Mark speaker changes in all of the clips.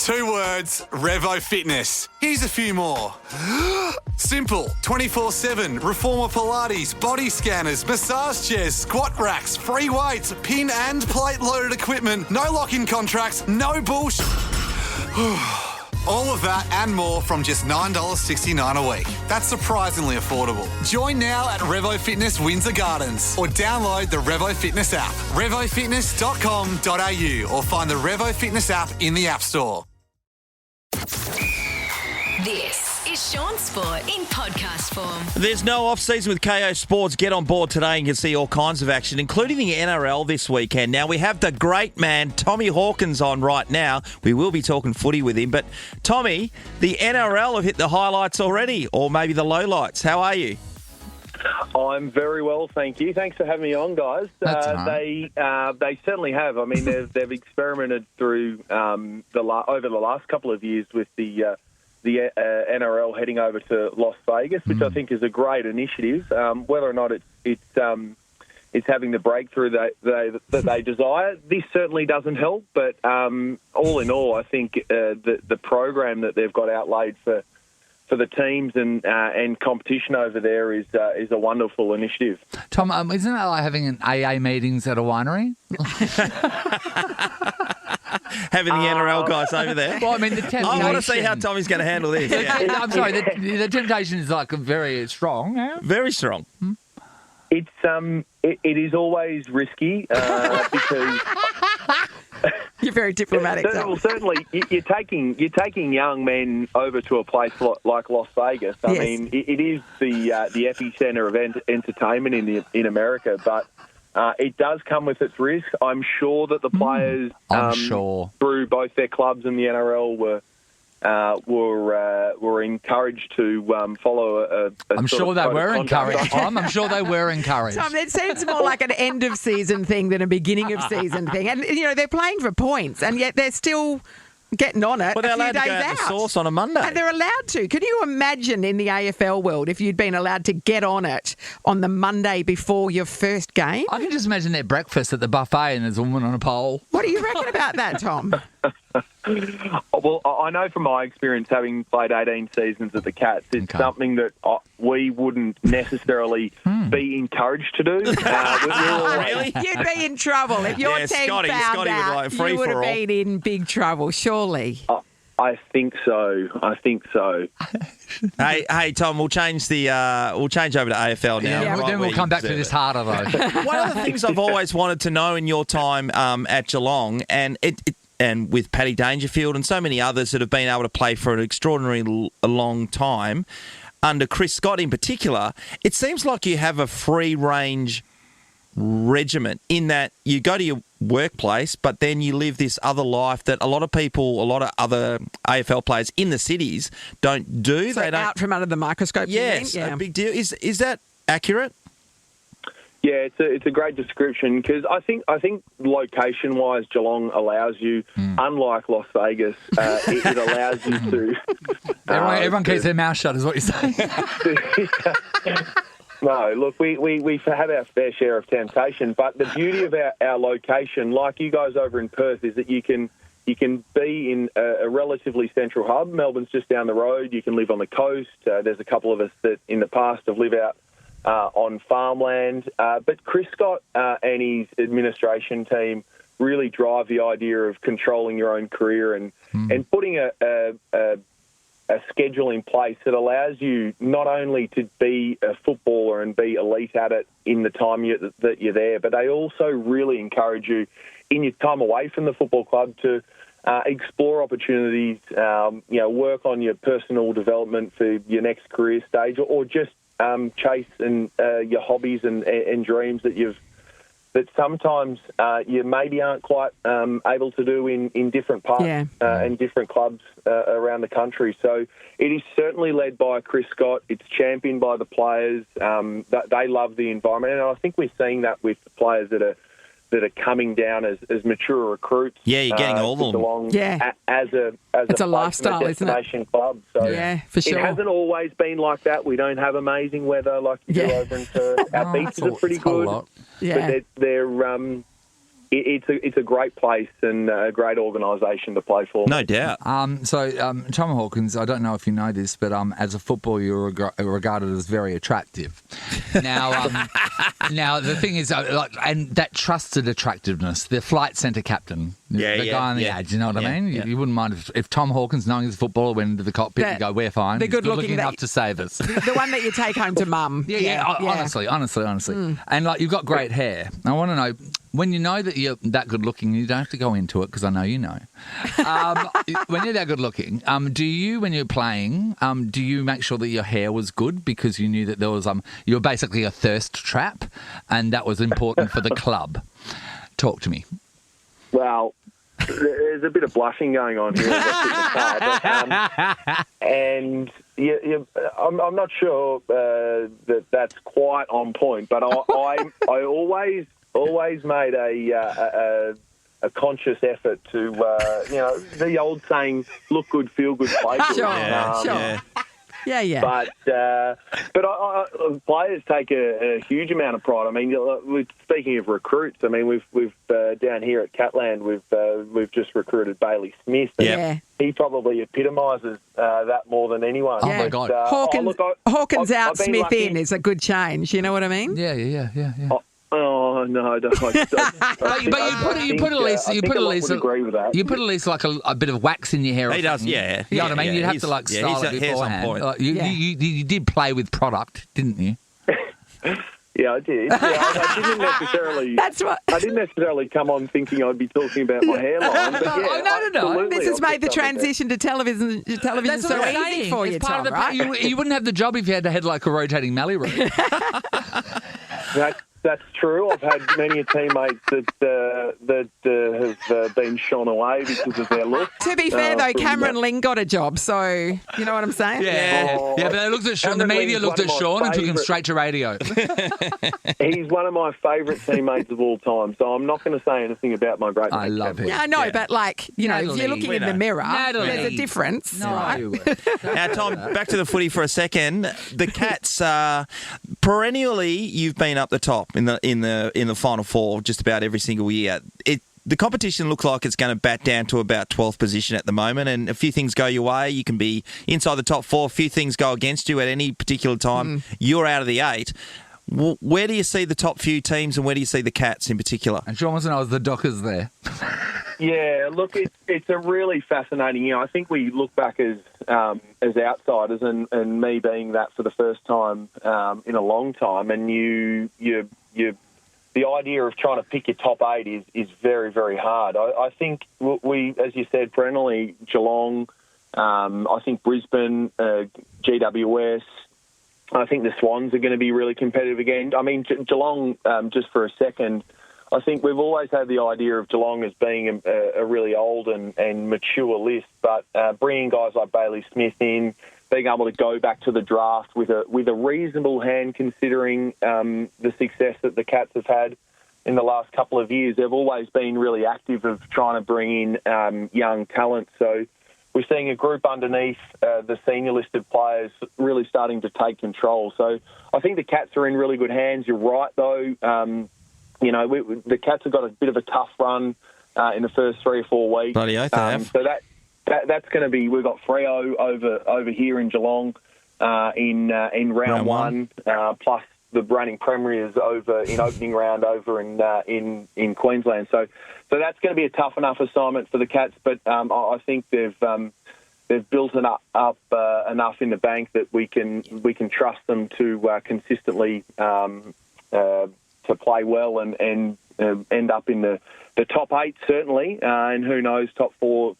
Speaker 1: 2 words, Revo Fitness. Here's a few more. Simple, 24/7, Reformer Pilates, body scanners, massage chairs, squat racks, free weights, pin and plate loaded equipment, no lock-in contracts, no bullshit. All of that and more from just $9.69 a week. That's surprisingly affordable. Join now at Revo Fitness Windsor Gardens or download the Revo Fitness app. RevoFitness.com.au or find the Revo Fitness app in the App Store.
Speaker 2: This is Shaun Sport in podcast form.
Speaker 3: There's no off-season with KO Sports. Get on board today and you can see all kinds of action, including the NRL this weekend. Now, we have the great man, Tommy Hawkins, on right now. We will be talking footy with him. But, Tommy, the NRL have hit the highlights already, or maybe the lowlights. How are you?
Speaker 4: I'm very well, thank you. Thanks for having me on, guys. They certainly have. I mean, they've experimented through over the last couple of years with the NRL heading over to Las Vegas, which I think is a great initiative. Whether or not it's having the breakthrough that they desire, this certainly doesn't help. But all in all, I think the program that they've got outlaid for the teams and competition over there is a wonderful initiative.
Speaker 5: Tom, isn't that like having an AA meetings at a winery?
Speaker 3: Having the NRL guys over there.
Speaker 5: Well, I mean, the temptation.
Speaker 3: I want to see how Tommy's going to handle this. Yeah.
Speaker 5: I'm sorry, the temptation is like very strong. Yeah?
Speaker 3: Very strong.
Speaker 4: It is always risky because
Speaker 6: you're very diplomatic.
Speaker 4: Certainly, you're taking young men over to a place like Las Vegas. I mean, it is the epicenter of entertainment in America, but it does come with its risk. I'm sure that the players, through both their clubs and the NRL, were encouraged to follow
Speaker 5: I'm sure they were encouraged, Tom. I'm sure they were encouraged.
Speaker 6: Tom, it seems more like an end of season thing than a beginning of season thing. And they're playing for points, and yet they're still getting on it.
Speaker 3: Well, they're
Speaker 6: a few
Speaker 3: allowed to
Speaker 6: days
Speaker 3: go out
Speaker 6: out.
Speaker 3: the source on a Monday.
Speaker 6: And they're allowed to. Can you imagine in the AFL world if you'd been allowed to get on it on the Monday before your first game?
Speaker 5: I can just imagine their breakfast at the buffet and there's a woman on a pole.
Speaker 6: What do you reckon about that, Tom?
Speaker 4: Well, I know from my experience having played 18 seasons at the Cats, it's something that we wouldn't necessarily be encouraged to do.
Speaker 3: Really?
Speaker 6: You'd be in trouble. If your team found out, you would have been in big trouble, surely.
Speaker 4: I think so.
Speaker 3: Hey, Tom, we'll change over to AFL now.
Speaker 5: Yeah, then we'll come back to this harder, though.
Speaker 3: One of the things I've always wanted to know in your time at Geelong, and with Paddy Dangerfield and so many others that have been able to play for an extraordinarily long time, under Chris Scott in particular, it seems like you have a free-range regiment in that you go to your workplace, but then you live this other life that a lot of other AFL players in the cities don't do.
Speaker 6: So they don't out from under the microscope.
Speaker 3: Yes, a big deal. Is that accurate?
Speaker 4: Yeah, it's a great description because I think location-wise, Geelong allows you, unlike Las Vegas, it allows you to.
Speaker 5: Everyone keeps their mouth shut, is what you're saying.
Speaker 4: No, look, we have our fair share of temptation, but the beauty of our location, like you guys over in Perth, is that you can be in a relatively central hub. Melbourne's just down the road. You can live on the coast. There's a couple of us that in the past have lived out on farmland. But Chris Scott and his administration team really drive the idea of controlling your own career and putting a schedule in place that allows you not only to be a footballer and be elite at it in the time that you're there, but they also really encourage you in your time away from the football club to explore opportunities, work on your personal development for your next career stage, or just chase your hobbies and dreams that sometimes you maybe aren't quite able to do in different parts and different clubs around the country. So it is certainly led by Chris Scott. It's championed by the players. They love the environment, and I think we're seeing that with the players that are coming down as mature recruits.
Speaker 3: Yeah, you're getting all of them.
Speaker 4: As a
Speaker 6: lifestyle, isn't it?
Speaker 4: Destination club. So
Speaker 6: yeah, for sure.
Speaker 4: It hasn't always been like that. We don't have amazing weather like you do over in Perth. Our beaches are pretty good.
Speaker 6: Yeah.
Speaker 4: But they're it's a great place and a great organisation to play for.
Speaker 3: No doubt.
Speaker 5: Tom Hawkins, I don't know if you know this, but as a footballer, you're regarded as very attractive. Now, now the thing is, and that trusted attractiveness, the flight centre captain, the guy on the edge, you know what I mean? You wouldn't mind if Tom Hawkins, knowing he's a footballer, went into the cockpit and go, we're fine.
Speaker 6: The
Speaker 5: He's good looking enough to save us.
Speaker 6: The one that you take home to mum.
Speaker 5: Honestly. And like, you've got great hair. I want to know, when you know that you're that good looking, you don't have to go into it because I know you know. When you're that good looking, do you, when you're playing, do you make sure that your hair was good because you knew that there was you were basically a thirst trap, and that was important for the club? Talk to me.
Speaker 4: Well, there's a bit of blushing going on here as I sit in the car, and I'm not sure that that's quite on point, but I always made a conscious effort to, the old saying, look good, feel good, play good.
Speaker 6: Sure. Yeah.
Speaker 4: But players take a huge amount of pride. I mean, speaking of recruits, I mean, we've down here at Catland, we've just recruited Bailey Smith.
Speaker 3: Yeah.
Speaker 4: He probably epitomises that more than anyone.
Speaker 5: Oh, my God.
Speaker 6: Hawkins out,
Speaker 4: I've been
Speaker 6: Smith
Speaker 4: lucky.
Speaker 6: in is a good change. You know what I mean?
Speaker 5: Yeah.
Speaker 4: Oh no!
Speaker 5: But you put at least like a bit of wax in your hair.
Speaker 3: He does, yeah.
Speaker 5: You know what I mean? You'd have to style it beforehand. You did play with product, didn't you?
Speaker 4: Yeah, I did. Yeah, I didn't necessarily. I didn't necessarily come on thinking I'd be talking about my hairline. But yeah,
Speaker 5: no.
Speaker 6: This has made the transition to television
Speaker 5: That's
Speaker 6: so
Speaker 5: what I'm
Speaker 6: easy
Speaker 5: saying.
Speaker 6: for you,
Speaker 5: It's part
Speaker 6: Tom,
Speaker 5: of the
Speaker 6: right?
Speaker 5: You wouldn't have the job if you had to head like a rotating mallee room.
Speaker 4: That's true. I've had many teammates that have been shone away because of their look.
Speaker 6: To be fair, though, Cameron Ling got a job, so you know what I'm saying?
Speaker 5: Yeah, but they looked at Shaun. The media looked at Shaun and took him straight to radio.
Speaker 4: He's one of my favourite teammates of all time, so I'm not going to say anything about my great mate.
Speaker 5: I love him.
Speaker 6: Yeah, I know, but if you're looking in the mirror, there's a difference, right?
Speaker 3: Now, Tom, back to the footy for a second. The Cats, perennially, you've been up the top in the Final Four just about every single year. The competition looks like it's going to bat down to about 12th position at the moment, and a few things go your way, you can be inside the top four. A few things go against you at any particular time. You're out of the 8. Where do you see the top few teams, and where do you see the Cats in particular?
Speaker 5: And Shaun wants to know, is the Dockers there?
Speaker 4: Yeah, look, it's a really fascinating. I think we look back as outsiders, and me being that for the first time in a long time, and the idea of trying to pick your top 8 is very, very hard. I think we, as you said, perennially Geelong, I think Brisbane, GWS. I think the Swans are going to be really competitive again. I mean, Geelong, just for a second, I think we've always had the idea of Geelong as being a really old and mature list, but bringing guys like Bailey Smith in, being able to go back to the draft with a reasonable hand, considering the success that the Cats have had in the last couple of years. They've always been really active of trying to bring in young talent. So we're seeing a group underneath the senior listed players really starting to take control. So I think the Cats are in really good hands. You're right, though. The Cats have got a bit of a tough run in the first 3 or 4 weeks.
Speaker 3: Bloody oath they have.
Speaker 4: So that's going to be. We've got Freo over here in Geelong in round one, plus the reigning premiers over in opening round over in Queensland. So that's going to be a tough enough assignment for the Cats. But I think they've built up enough in the bank that we can trust them to consistently to play well and end up in the top 8 certainly, and who knows, top 4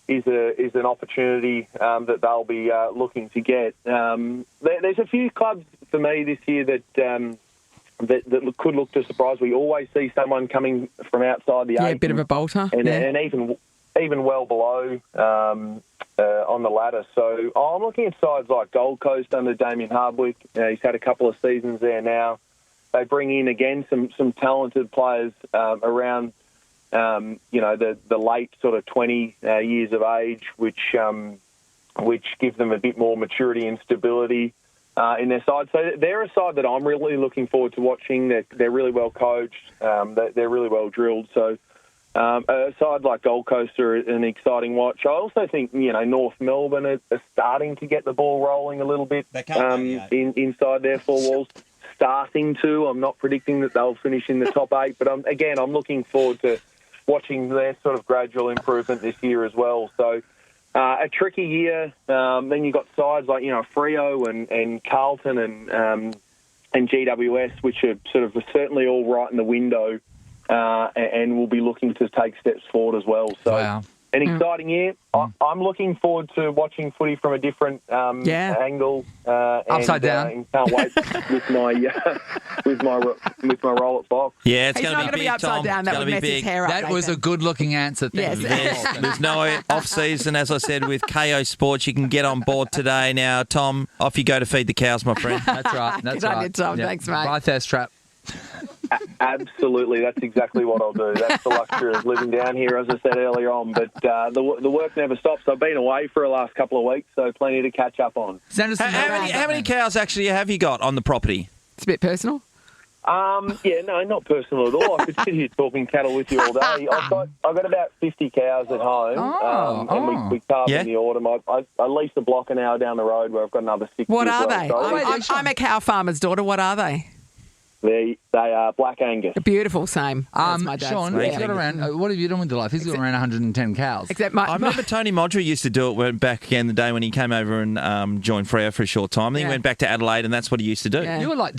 Speaker 4: is an opportunity that they'll be looking to get. There's a few clubs for me this year that could look to surprise. We always see someone coming from outside the 8.
Speaker 6: Yeah, a bit of a bolter.
Speaker 4: And even well below on the ladder. So I'm looking at sides like Gold Coast under Damien Hardwick. He's had a couple of seasons there now. They bring in, again, some talented players around, the late sort of 20 years of age, which give them a bit more maturity and stability. in their side. So they're a side that I'm really looking forward to watching. They're really well coached. They're really well drilled. So a side like Gold Coast are an exciting watch. I also think, North Melbourne are starting to get the ball rolling a little bit inside their four walls. Starting to. I'm not predicting that they'll finish in the top 8, but I'm looking forward to watching their sort of gradual improvement this year as well. So a tricky year. Then you've got sides like, Freo and Carlton and GWS, which are sort of certainly all right in the window and will be looking to take steps forward as well. So an exciting year. I'm looking forward to watching footy from a different angle.
Speaker 5: Upside down.
Speaker 4: And can't wait with my role at Fox.
Speaker 3: Yeah, it's
Speaker 6: He's
Speaker 3: going
Speaker 6: not
Speaker 3: to
Speaker 6: going to be upside down. That would mess his hair up.
Speaker 5: That was a good-looking answer. Thank you.
Speaker 3: Yes, there's no off-season, as I said, with KO Sports. You can get on board today. Now, Tom, off you go to feed the cows, my friend.
Speaker 5: That's right.
Speaker 6: Good on you, Tom. Thanks, mate.
Speaker 5: Buy thirst trap.
Speaker 4: Absolutely, that's exactly what I'll do. That's the luxury of living down here, as I said earlier on. But the work never stops. I've been away for the last couple of weeks, so plenty to catch up on.
Speaker 3: How many cows actually have you got on the property?
Speaker 6: It's a bit personal.
Speaker 4: No, not personal at all. I could sit here talking cattle with you all day. I've got about 50 cows at home, and we calve in the autumn. I lease a block an hour down the road where I've got another 60.
Speaker 6: What are
Speaker 4: well.
Speaker 6: they?
Speaker 4: So
Speaker 6: I'm a cow farmer's daughter. What are they?
Speaker 4: They are Black Angus.
Speaker 6: Beautiful, same. That's my dad's.
Speaker 5: Shaun, he's got around. What have you done with your life? He's got around 110 cows.
Speaker 6: Except
Speaker 3: I remember Tony Modry used to do it back in the day when he came over and joined Freo for a short time. Then he went back to Adelaide, and that's what he used to do.
Speaker 6: Yeah.
Speaker 5: You were like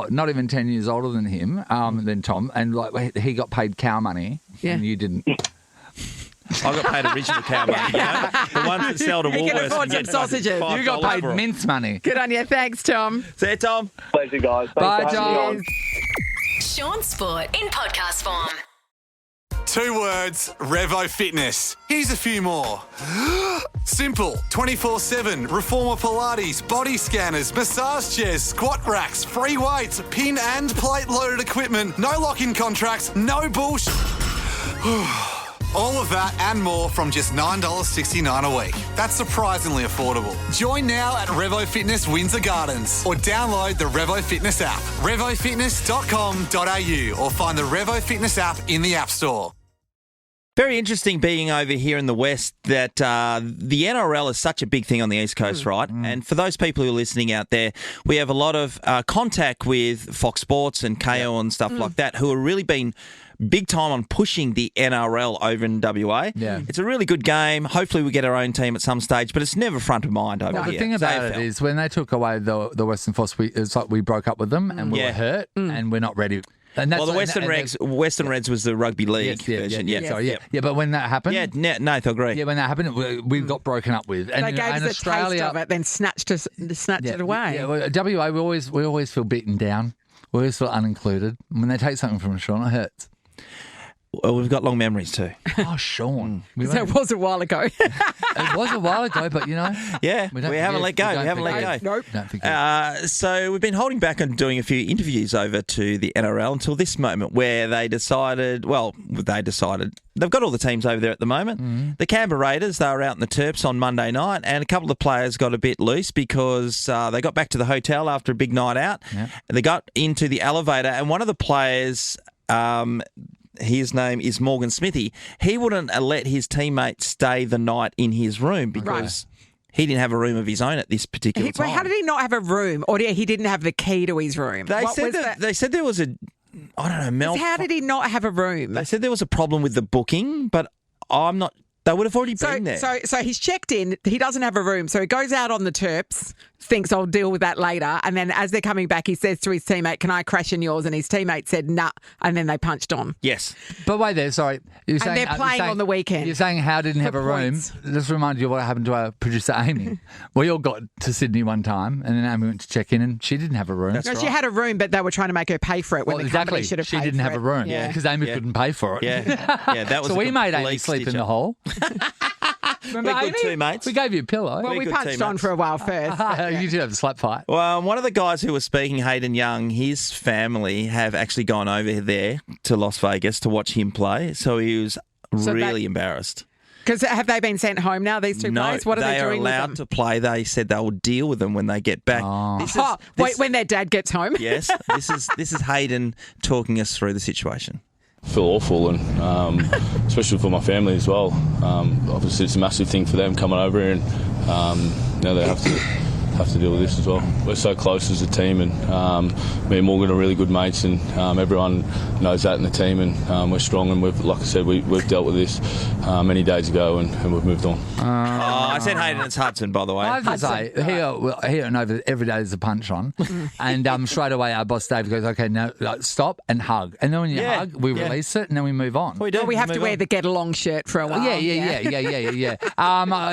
Speaker 5: not even 10 years older than him, than Tom, and like he got paid cow money, and you didn't.
Speaker 3: I got paid original cow money, the ones that sell to Woolworths.
Speaker 6: You can afford some sausages.
Speaker 5: You got paid mince money.
Speaker 6: Good on you. Thanks, Tom.
Speaker 3: See you, Tom.
Speaker 4: Pleasure, guys.
Speaker 5: Bye,
Speaker 4: Thanks for having me
Speaker 5: John.
Speaker 4: on.
Speaker 2: Shaun Sport in podcast form.
Speaker 1: 2 words, Revo Fitness. Here's a few more. Simple, 24/7, Reformer Pilates, body scanners, massage chairs, squat racks, free weights, pin and plate loaded equipment, no lock-in contracts, no bullshit. All of that and more from just $9.69 a week. That's surprisingly affordable. Join now at Revo Fitness Windsor Gardens or download the Revo Fitness app, revofitness.com.au, or find the Revo Fitness app in the App Store.
Speaker 3: Very interesting being over here in the West that the NRL is such a big thing on the East Coast, right? And for those people who are listening out there, we have a lot of contact with Fox Sports and KO and stuff like that who have really been big time on pushing the NRL over in WA.
Speaker 5: Yeah.
Speaker 3: It's a really good game. Hopefully we get our own team at some stage, but it's never front of mind over here.
Speaker 5: The thing about it is when they took away the Western Force, it's like we broke up with them and we were hurt and we're not ready. And that's
Speaker 3: the Western Reds was the rugby league version.
Speaker 5: But when that happened,
Speaker 3: Nath, I agree.
Speaker 5: Yeah, when that happened, we got broken up with. And
Speaker 6: they gave us
Speaker 5: Australia,
Speaker 6: a taste of it, then snatched it away.
Speaker 5: Yeah, well, WA, we always feel beaten down. We always feel unincluded. When they take something from us, Shaun, it hurts.
Speaker 3: Well, we've got long memories too.
Speaker 5: Oh, Shaun.
Speaker 6: So it was a while ago.
Speaker 5: It was a while ago, but,
Speaker 3: we haven't let go. We haven't let go.
Speaker 6: Nope.
Speaker 5: Don't forget.
Speaker 3: So we've been holding back on doing a few interviews over to the NRL until this moment where they've got all the teams over there at the moment. The Canberra Raiders, they were out in the Terps on Monday night, and a couple of players got a bit loose because they got back to the hotel after a big night out. Yeah. They got into the elevator, and one of the players... his name is Morgan Smithy. He wouldn't let his teammates stay the night in his room because he didn't have a room of his own at this particular time.
Speaker 6: How did he not have a room? Or he didn't have the key to his room?
Speaker 3: They said there was
Speaker 6: how did he not have a room?
Speaker 3: They said there was a problem with the booking, but I'm not... They would have already been there.
Speaker 6: So he's checked in. He doesn't have a room. So he goes out on the Terps, thinks I'll deal with that later. And then as they're coming back, he says to his teammate, "Can I crash in yours?" And his teammate said, "Nah." And then they punched on.
Speaker 3: Yes.
Speaker 5: But wait there, sorry.
Speaker 6: And they're playing on the weekend.
Speaker 5: You're saying Howe didn't have a room. Just remind you of what happened to our producer, Amy. We all got to Sydney one time, and then Amy went to check in, and she didn't have a room.
Speaker 6: No, she had a room, but they were trying to make her pay for it when the company should have paid for it.
Speaker 5: She didn't have a room because Amy couldn't pay for it.
Speaker 3: Yeah, that was
Speaker 5: so we made Amy sleep in the hole.
Speaker 3: Remember, we're good teammates.
Speaker 5: We gave you a pillow.
Speaker 6: Well, we punched on for a while first.
Speaker 5: You did have a slap fight.
Speaker 3: Well, one of the guys who was speaking, Hayden Young, his family have actually gone over there to Las Vegas to watch him play. So he was really embarrassed.
Speaker 6: Because have they been sent home now, these two
Speaker 3: No,
Speaker 6: players? What are they
Speaker 3: are
Speaker 6: doing
Speaker 3: allowed
Speaker 6: with them?
Speaker 3: to play. They said they will deal with them when they get back.
Speaker 6: Wait, when their dad gets home?
Speaker 3: Yes, this is Hayden talking us through the situation.
Speaker 7: I feel awful, and especially for my family as well. Obviously, it's a massive thing for them coming over here, and now they have to deal with this as well. We're so close as a team, and me and Morgan are really good mates, and everyone knows that in the team, and we're strong, and like I said, we've dealt with this many days ago, and we've moved on.
Speaker 3: I said Hayden, it's Hudson, by the way.
Speaker 5: I have to say, here and over, every day there's a punch on. And straight away our boss Dave goes, okay, now stop and hug. And then when you hug, we release it and then we move on.
Speaker 3: We do.
Speaker 6: Well, we have to wear the get along shirt for a while.
Speaker 5: Yeah.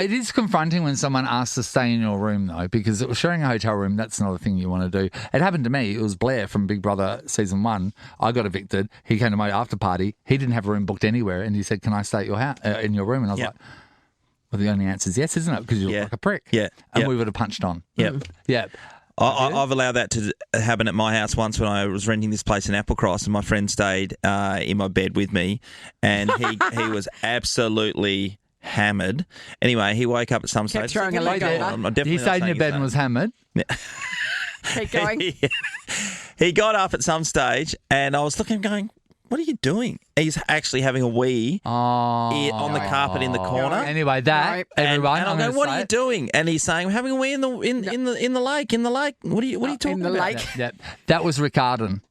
Speaker 5: It is confronting when someone asks to stay in your room, though, because it was sharing a hotel room. That's another thing you want to do. It happened to me. It was Blair from Big Brother Season 1. I got evicted. He came to my after party. He didn't have a room booked anywhere. And he said, can I stay at your house, in your room? And I was like, well, the only answer is yes, isn't it? Because you look like a prick.
Speaker 3: Yeah.
Speaker 5: And we would have punched on.
Speaker 3: Yep.
Speaker 5: Yeah.
Speaker 3: I've allowed that to happen at my house once when I was renting this place in Applecross, and my friend stayed in my bed with me, and he was absolutely hammered. Anyway, he woke up at some stage.
Speaker 6: Throwing a leg over.
Speaker 5: He stayed in your bed and was hammered.
Speaker 6: Keep going.
Speaker 3: He got up at some stage, and I was looking, going, what are you doing? He's actually having a wee on the carpet in the corner.
Speaker 5: Anyway, that everyone.
Speaker 3: And I'm going, what are you doing? And he's saying, we're having a wee in the lake. In the lake. What are you talking
Speaker 6: in the
Speaker 3: about?
Speaker 6: lake?
Speaker 5: Yeah. That was Ricardan.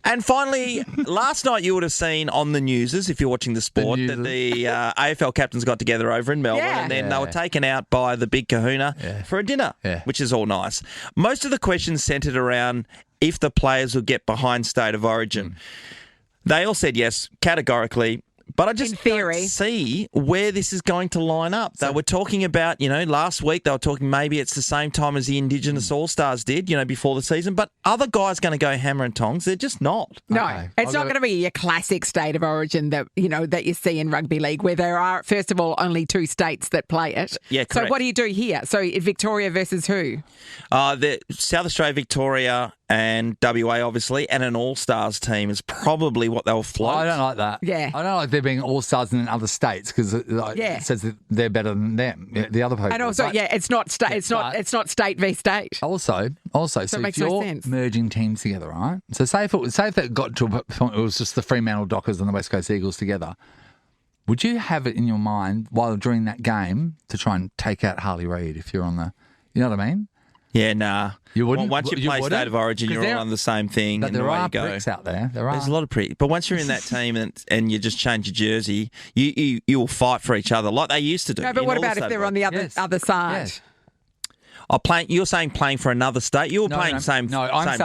Speaker 3: And finally, last night you would have seen on the newses, if you're watching the sport, that the AFL captains got together over in Melbourne, and then they were taken out by the Big Kahuna for a dinner, which is all nice. Most of the questions centred around if the players will get behind State of Origin. They all said yes, categorically. But I just don't see where this is going to line up. They were talking about, last week they were talking maybe it's the same time as the Indigenous All-Stars did, before the season. But other guys going to go hammer and tongs. They're just not.
Speaker 6: No, it's not going to be your classic State of Origin that, that you see in rugby league, where there are, first of all, only 2 states that play it.
Speaker 3: Yeah, correct.
Speaker 6: So what do you do here? So Victoria versus who?
Speaker 3: The South Australia, Victoria and WA, obviously, and an All-Stars team is probably what they'll float.
Speaker 5: I don't like that.
Speaker 6: Yeah.
Speaker 5: I don't like there being All-Stars in other states because it says that they're better than them, the other people.
Speaker 6: And also, it's not state v state.
Speaker 5: Also, so if you're merging teams together, right? So say if it got to a point where it was just the Fremantle Dockers and the West Coast Eagles together, would you have it in your mind while during that game to try and take out Harley Reid if you're on the, you know what I mean?
Speaker 3: Yeah, nah.
Speaker 5: You wouldn't.
Speaker 3: Once you play State of Origin, you're all on the same thing.
Speaker 5: But
Speaker 3: and
Speaker 5: there are
Speaker 3: go.
Speaker 5: pricks out there.
Speaker 3: There's a lot of pricks. But once you're in that team and you just change your jersey, you will fight for each other like they used to do.
Speaker 6: No, but what about if they're on the other side?
Speaker 3: Yes. You're saying playing for another state? You're playing same team.
Speaker 5: I'm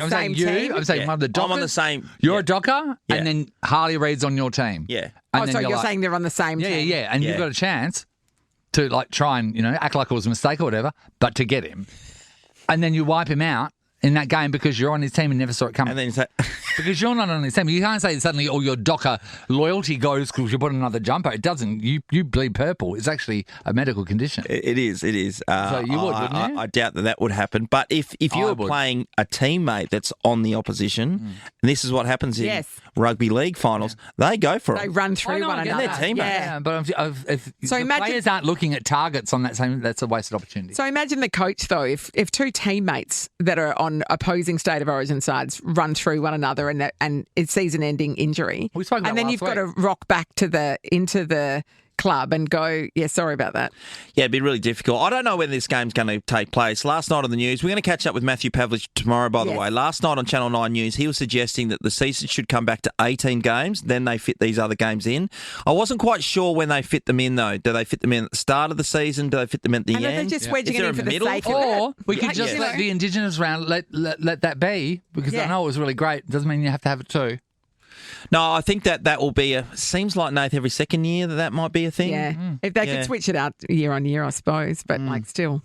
Speaker 5: saying you. I'm saying one of the Dockers.
Speaker 3: I'm on the same.
Speaker 5: You're a Docker, and then Harley Reid's on your team.
Speaker 3: Yeah.
Speaker 5: And
Speaker 6: so you're saying they're on the same team?
Speaker 5: Yeah. And you've got a chance to try and act like it was a mistake or whatever, but to get him. And then you wipe him out in that game because you're on his team and never saw it coming.
Speaker 3: And then you say...
Speaker 5: because you're not on his team. You can't say suddenly all your Docker loyalty goes because you put another jumper. It doesn't. You bleed purple. It's actually a medical condition.
Speaker 3: It is.
Speaker 5: So you would, wouldn't you?
Speaker 3: I doubt that would happen. But if you were playing a teammate that's on the opposition, and this is what happens in rugby league finals, they go for it.
Speaker 6: They run through one another.
Speaker 3: They're teammates.
Speaker 5: Yeah, but if players aren't looking at targets on that same, that's a wasted opportunity.
Speaker 6: So imagine the coach, though, if 2 teammates that are on opposing State of Origin sides run through one another and it's season-ending injury, and then you've got to rock back into the club and go, sorry about that.
Speaker 3: Yeah, it'd be really difficult. I don't know when this game's going to take place. Last night on the news, we're going to catch up with Matthew Pavlich tomorrow, by the way. Last night on Channel 9 News, he was suggesting that the season should come back to 18 games, then they fit these other games in. I wasn't quite sure when they fit them in, though. Do they fit them in at the start of the season? Do they fit them at the end?
Speaker 6: Are they just wedging it in for the sake of it?
Speaker 5: Or we could just let the Indigenous round, let that be, because I know it was really great. It doesn't mean you have to have it too.
Speaker 3: No, I think that will be seems like, Nath, every second year that might be a thing.
Speaker 6: Yeah. If they could switch it out year on year, I suppose. But still,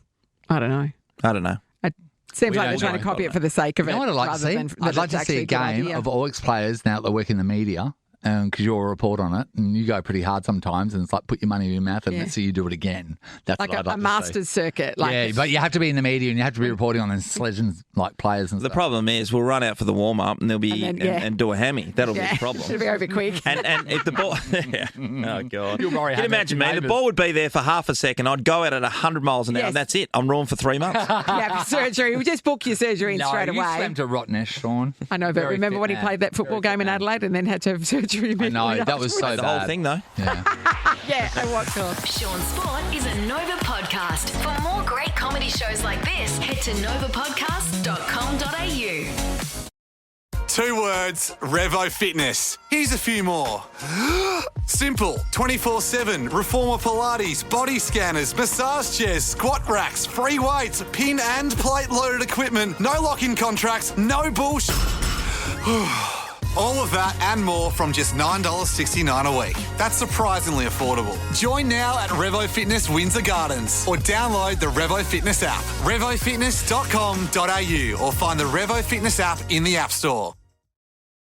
Speaker 6: I don't know. It seems like they're trying to copy it for the sake of it.
Speaker 5: You know what I'd like to see? I'd like to see a game of all ex-players now that work in the media because you're a report on it, and you go pretty hard sometimes, and it's like put your money in your mouth and let's see you do it again. That's
Speaker 6: like
Speaker 5: what I'd like
Speaker 6: a
Speaker 5: to
Speaker 6: master's
Speaker 5: see.
Speaker 6: circuit.
Speaker 5: But you have to be in the media and you have to be reporting on these legends like players and
Speaker 3: The
Speaker 5: stuff.
Speaker 3: problem is we'll run out for the warm up and there'll be and do a hammy. That'll be the problem.
Speaker 6: It'll be over quick.
Speaker 3: And if the ball, oh god,
Speaker 5: You'll worry
Speaker 3: can you imagine me? The ball would be there for half a second. I'd go out at 100 miles an hour. And that's it. I'm ruined for 3 months.
Speaker 6: Yeah, surgery. We just book your surgery straight away.
Speaker 5: You swam to rottenness, Shaun.
Speaker 6: I know, but remember when he played that football game in Adelaide and then had to have surgery?
Speaker 5: I know, that was so bad.
Speaker 3: The whole thing, though.
Speaker 6: Yeah, I was cool.
Speaker 2: Shaun Sport is a Nova podcast. For more great comedy shows like this, head to novapodcast.com.au.
Speaker 1: 2 words, Revo Fitness. Here's a few more. Simple, 24/7, Reformer Pilates, body scanners, massage chairs, squat racks, free weights, pin and plate loaded equipment, no lock-in contracts, no bullshit. All of that and more from just $9.69 a week. That's surprisingly affordable. Join now at Revo Fitness Windsor Gardens or download the Revo Fitness app. RevoFitness.com.au or find the Revo Fitness app in the App Store.